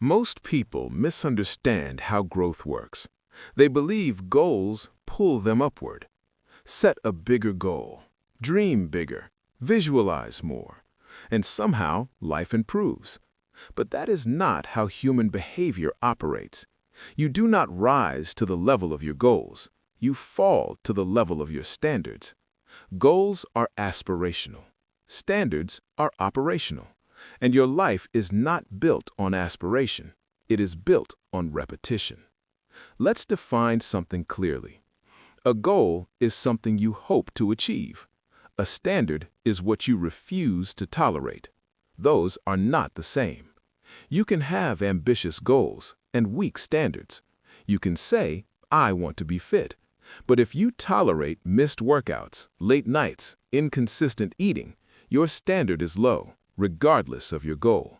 Most people misunderstand how growth works. They believe goals pull them upward. Set a bigger goal, dream bigger, visualize more, and somehow life improves. But that is not how human behavior operates. You do not rise to the level of your goals. You fall to the level of your standards. Goals are aspirational. Standards are operational. And your life is not built on aspiration. It is built on repetition. Let's define something clearly. A goal is something you hope to achieve. A standard is what you refuse to tolerate. Those are not the same. You can have ambitious goals and weak standards. You can say, I want to be fit. But if you tolerate missed workouts, late nights, inconsistent eating, your standard is low, regardless of your goal.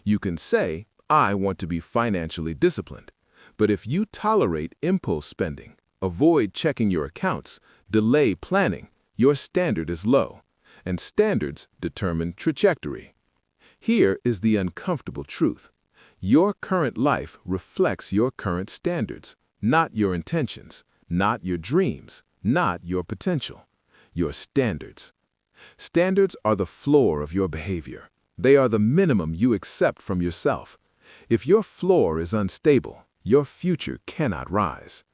You can say, I want to be financially disciplined. But if you tolerate impulse spending, avoid checking your accounts, delay planning, your standard is low. And standards determine trajectory. Here is the uncomfortable truth. Your current life reflects your current standards, not your intentions, not your dreams, not your potential. Your standards. Standards are the floor of your behavior. They are the minimum you accept from yourself. If your floor is unstable, your future cannot rise.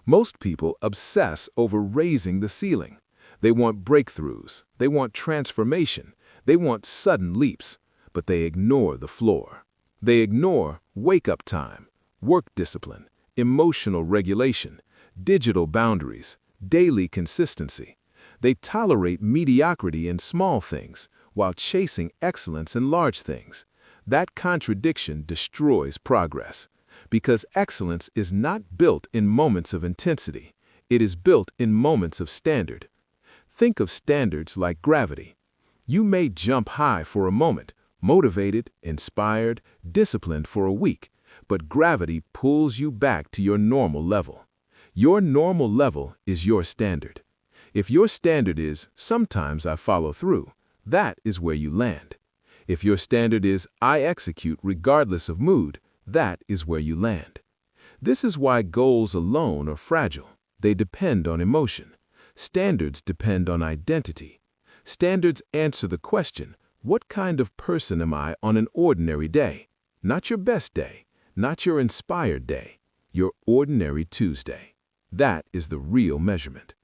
Most people obsess over raising the ceiling. They want breakthroughs, they want transformation, they want sudden leaps, but they ignore the floor. They ignore wake-up time, work discipline, emotional regulation, digital boundaries, daily consistency. They tolerate mediocrity in small things while chasing excellence in large things. That contradiction destroys progress, because excellence is not built in moments of intensity. It is built in moments of standard. Think of standards like gravity. You may jump high for a moment, motivated, inspired, disciplined for a week, but gravity pulls you back to your normal level. Your normal level is your standard. If your standard is, sometimes I follow through, that is where you land. If your standard is, I execute regardless of mood, that is where you land. This is why goals alone are fragile. They depend on emotion. Standards depend on identity. Standards answer the question, what kind of person am I on an ordinary day? Not your best day, not your inspired day, your ordinary Tuesday. That is the real measurement.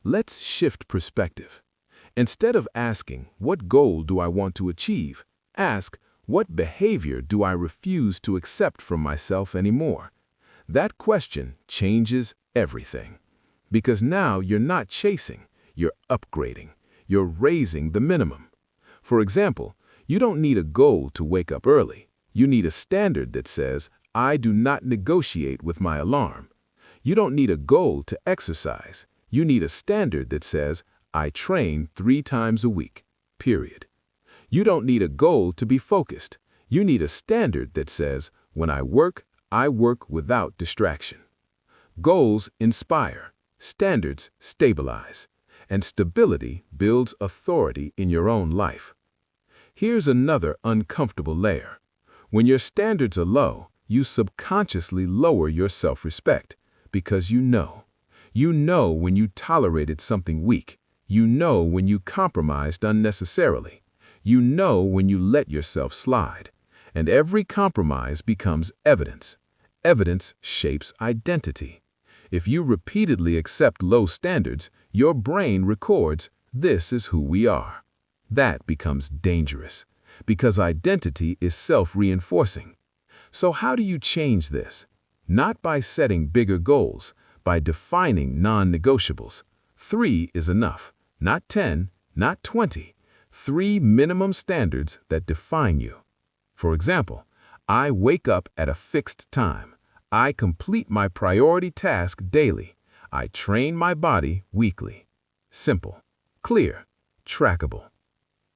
Let's shift perspective. Instead of asking, what goal do I want to achieve? Ask, what behavior do I refuse to accept from myself anymore? That question changes everything. Because now you're not chasing, you're upgrading, you're raising the minimum. For example, you don't need a goal to wake up early. You need a standard that says, I do not negotiate with my alarm. You don't need a goal to exercise. You need a standard that says, I train 3 times a week, period. You don't need a goal to be focused. You need a standard that says, when I work without distraction. Goals inspire, standards stabilize, and stability builds authority in your own life. Here's another uncomfortable layer. When your standards are low, you subconsciously lower your self-respect because you know. You know when you tolerated something weak. You know when you compromised unnecessarily. You know when you let yourself slide. And every compromise becomes evidence. Evidence shapes identity. If you repeatedly accept low standards, your brain records, this is who we are. That becomes dangerous, because identity is self-reinforcing. So how do you change this? Not by setting bigger goals, by defining non-negotiables. 3 is enough, not 10, not 20. 3 minimum standards that define you. For example, I wake up at a fixed time. I complete my priority task daily. I train my body weekly. Simple, clear, trackable.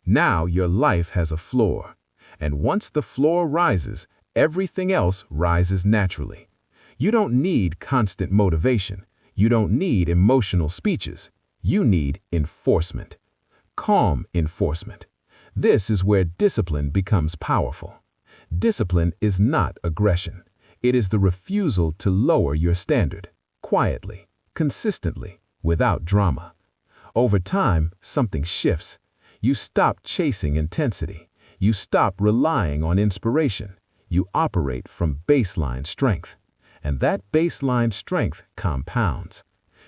Now your life has a floor. And once the floor rises, everything else rises naturally. You don't need constant motivation. You don't need emotional speeches. You need enforcement. Calm enforcement. This is where discipline becomes powerful. Discipline is not aggression. It is the refusal to lower your standard, quietly, consistently, without drama. Over time, something shifts. You stop chasing intensity. You stop relying on inspiration. You operate from baseline strength. And that baseline strength compounds.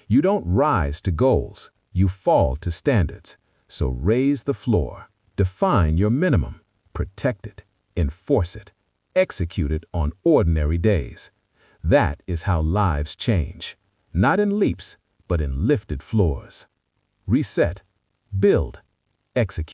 You don't rise to goals. You fall to standards. So raise the floor. Define your minimum. Protect it. Enforce it. Execute it on ordinary days. That is how lives change. Not in leaps, but in lifted floors. Reset. Build. Execute.